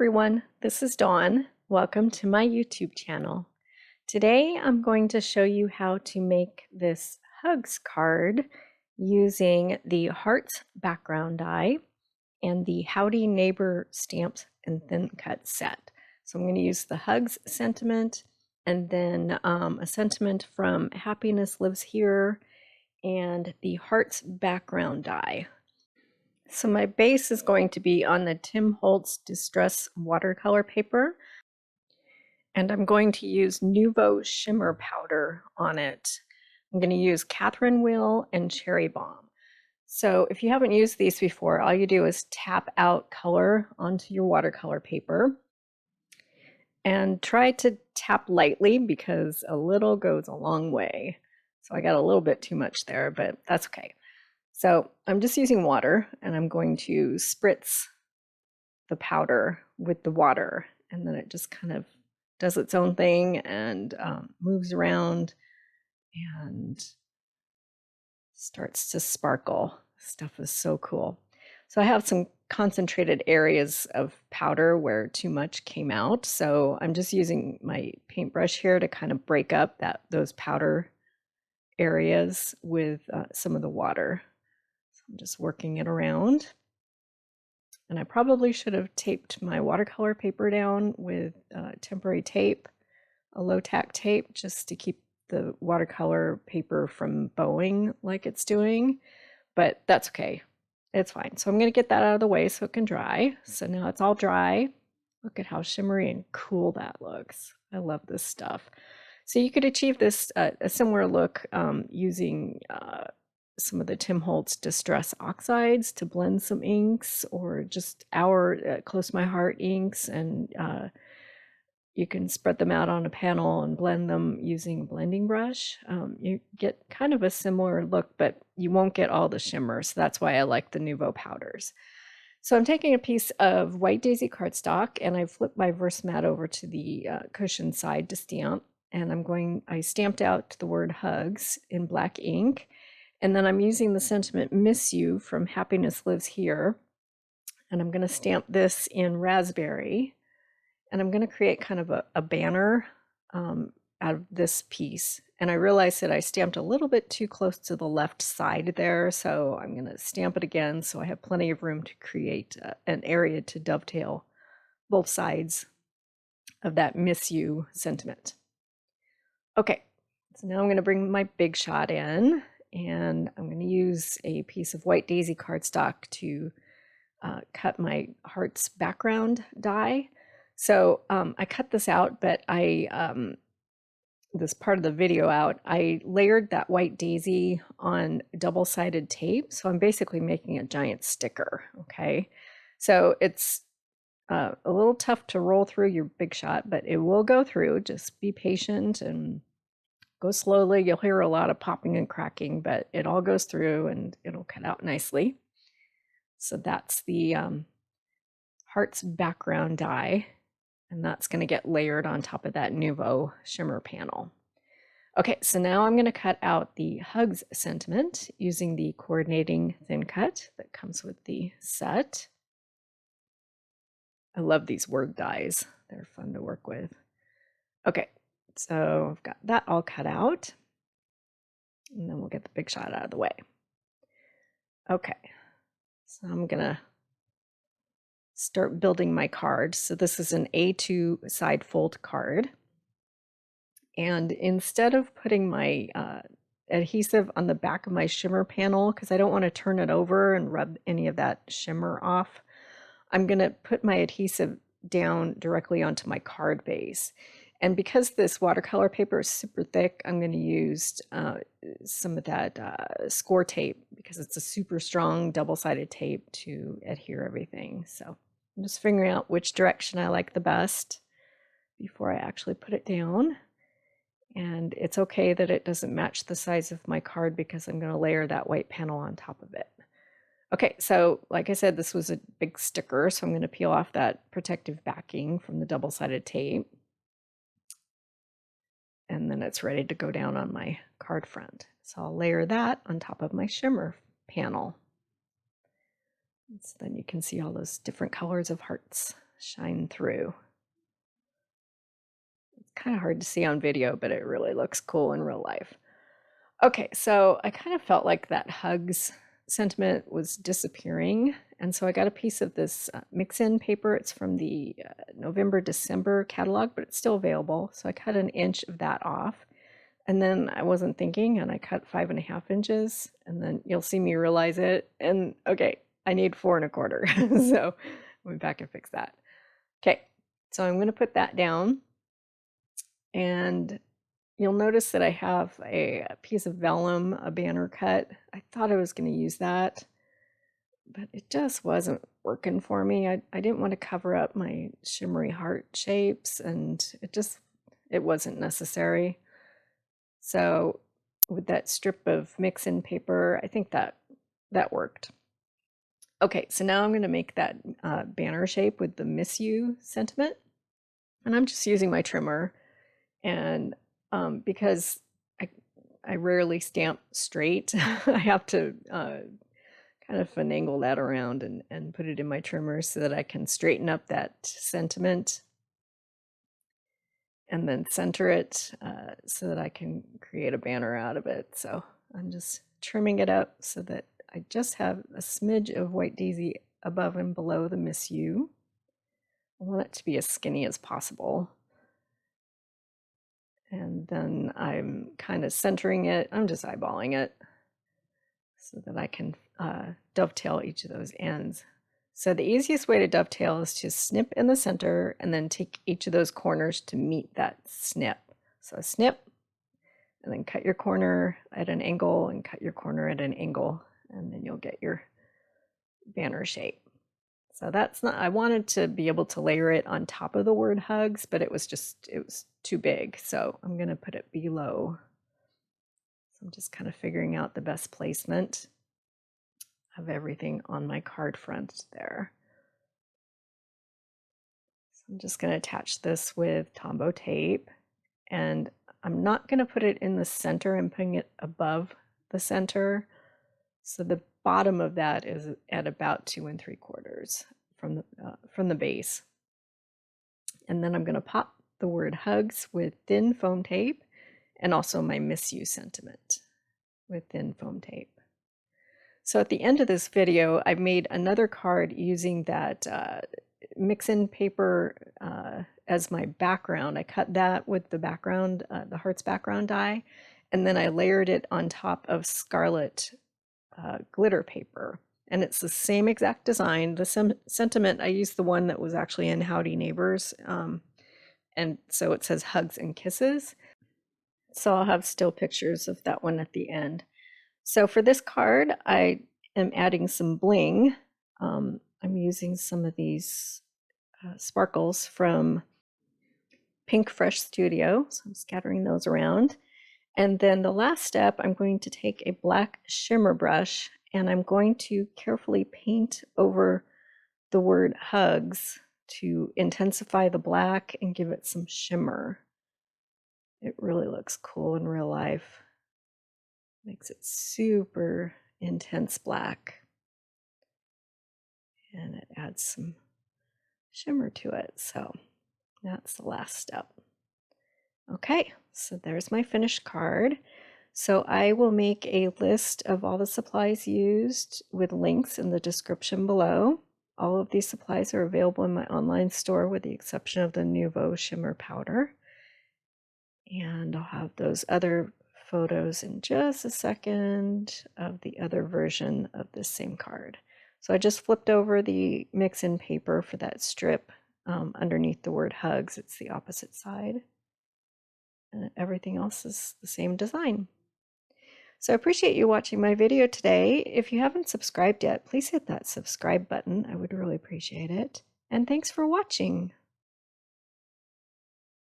everyone, this is Dawn. Welcome to my YouTube channel. Today I'm going to show you how to make this hugs card using the hearts background die and the Howdy Neighbor stamps and thin cut set. So I'm going to use the hugs sentiment and then a sentiment from Happiness Lives Here and the hearts background die. So my base is going to be on the Tim Holtz Distress watercolor paper, and I'm going to use Nuvo Shimmer powder on it. I'm going to use Catherine Wheel and Cherry Bomb. So if you haven't used these before, all you do is tap out color onto your watercolor paper and try to tap lightly because a little goes a long way. So I got a little bit too much there, but that's okay. So I'm just using water and I'm going to spritz the powder with the water, and then it just kind of does its own thing and moves around and starts to sparkle. Stuff is so cool. So I have some concentrated areas of powder where too much came out. So I'm just using my paintbrush here to kind of break up those powder areas with some of the water. I'm just working it around. And I probably should have taped my watercolor paper down with temporary tape, a low tack tape, just to keep the watercolor paper from bowing like it's doing, but that's okay. It's fine. So I'm going to get that out of the way so it can dry. So now it's all dry. Look at how shimmery and cool that looks. I love this stuff. So you could achieve this a similar look using some of the Tim Holtz Distress Oxides to blend some inks, or just our Close My Heart inks, and you can spread them out on a panel and blend them using a blending brush. You get kind of a similar look, but you won't get all the shimmer, so that's why I like the Nuvo powders. So I'm taking a piece of White Daisy cardstock and I flipped my Versamat over to the cushion side to stamp, and I stamped out the word hugs in black ink. And then I'm using the sentiment Miss You from Happiness Lives Here. And I'm going to stamp this in raspberry. And I'm going to create kind of a banner out of this piece. And I realized that I stamped a little bit too close to the left side there. So I'm going to stamp it again so I have plenty of room to create an area to dovetail both sides of that Miss You sentiment. Okay, so now I'm going to bring my big shot in. And I'm going to use a piece of White Daisy cardstock to cut my heart's background die. So I cut this out, but this part of the video out, I layered that White Daisy on double-sided tape. So I'm basically making a giant sticker, okay? So it's a little tough to roll through your big shot, but it will go through. Just be patient and go slowly. You'll hear a lot of popping and cracking, but it all goes through and it'll cut out nicely. So that's the heart's background die, and that's going to get layered on top of that Nuvo shimmer panel. Okay, so now I'm going to cut out the hugs sentiment using the coordinating thin cut that comes with the set. I love these word dies. They're fun to work with. Okay. So I've got that all cut out, and then we'll get the big shot out of the way. Okay, so I'm gonna start building my card. So this is an A2 side fold card. And instead of putting my adhesive on the back of my shimmer panel, because I don't want to turn it over and rub any of that shimmer off, I'm gonna put my adhesive down directly onto my card base. And because this watercolor paper is super thick, I'm going to use some of that score tape, because it's a super strong double-sided tape to adhere everything. So I'm just figuring out which direction I like the best before I actually put it down. And it's okay that it doesn't match the size of my card, because I'm going to layer that white panel on top of it. Okay, so like I said, this was a big sticker, so I'm going to peel off that protective backing from the double-sided tape. And then it's ready to go down on my card front. So I'll layer that on top of my shimmer panel. So then you can see all those different colors of hearts shine through. It's kind of hard to see on video, but it really looks cool in real life. Okay, so I kind of felt like that hugs sentiment was disappearing, and so I got a piece of this mix-in paper. It's from the November-December catalog, but it's still available. So I cut 1 inch of that off, and then I wasn't thinking, and I cut 5.5 inches, and then you'll see me realize it, and okay, I need 4.25. So I went back and fixed that. Okay, so I'm going to put that down, and you'll notice that I have a piece of vellum, a banner cut. I thought I was going to use that, but it just wasn't working for me. I didn't want to cover up my shimmery heart shapes, and it wasn't necessary. So with that strip of mix-in paper, I think that worked. Okay, so now I'm going to make that banner shape with the Miss You sentiment, and I'm just using my trimmer, and because I rarely stamp straight, I have to kind of finagle that around and put it in my trimmer so that I can straighten up that sentiment and then center it so that I can create a banner out of it. So I'm just trimming it up so that I just have a smidge of white daisy above and below the Miss You. I want it to be as skinny as possible. And then I'm kind of centering it. I'm just eyeballing it so that I can dovetail each of those ends. So the easiest way to dovetail is to snip in the center and then take each of those corners to meet that snip. So snip, and then cut your corner at an angle and cut your corner at an angle, and then you'll get your banner shape. So that's not, I wanted to be able to layer it on top of the word hugs, but it was too big. So I'm going to put it below. So I'm just kind of figuring out the best placement of everything on my card front there. So I'm just going to attach this with Tombow tape, and I'm not going to put it in the center. I'm putting it above the center. So the bottom of that is at about 2 3/4 from the base. And then I'm going to pop the word hugs with thin foam tape, and also my Miss You sentiment with thin foam tape. So at the end of this video, I've made another card using that mix-in paper as my background. I cut that with the background, the hearts background die, and then I layered it on top of scarlet glitter paper. And it's the same exact design. The sentiment, I used the one that was actually in Howdy Neighbors. And so it says hugs and kisses. So I'll have still pictures of that one at the end. So for this card, I am adding some bling. I'm using some of these sparkles from PinkFresh Studio. So I'm scattering those around. And then the last step, I'm going to take a black shimmer brush, and I'm going to carefully paint over the word hugs to intensify the black and give it some shimmer. It really looks cool in real life. Makes it super intense black. And it adds some shimmer to it. So that's the last step. Okay, so there's my finished card. So I will make a list of all the supplies used with links in the description below. All of these supplies are available in my online store with the exception of the Nuvo shimmer powder. And I'll have those other photos in just a second of the other version of this same card. So I just flipped over the mix-in paper for that strip underneath the word hugs. It's the opposite side. And everything else is the same design. So I appreciate you watching my video today. If you haven't subscribed yet, please hit that subscribe button. I would really appreciate it. And thanks for watching.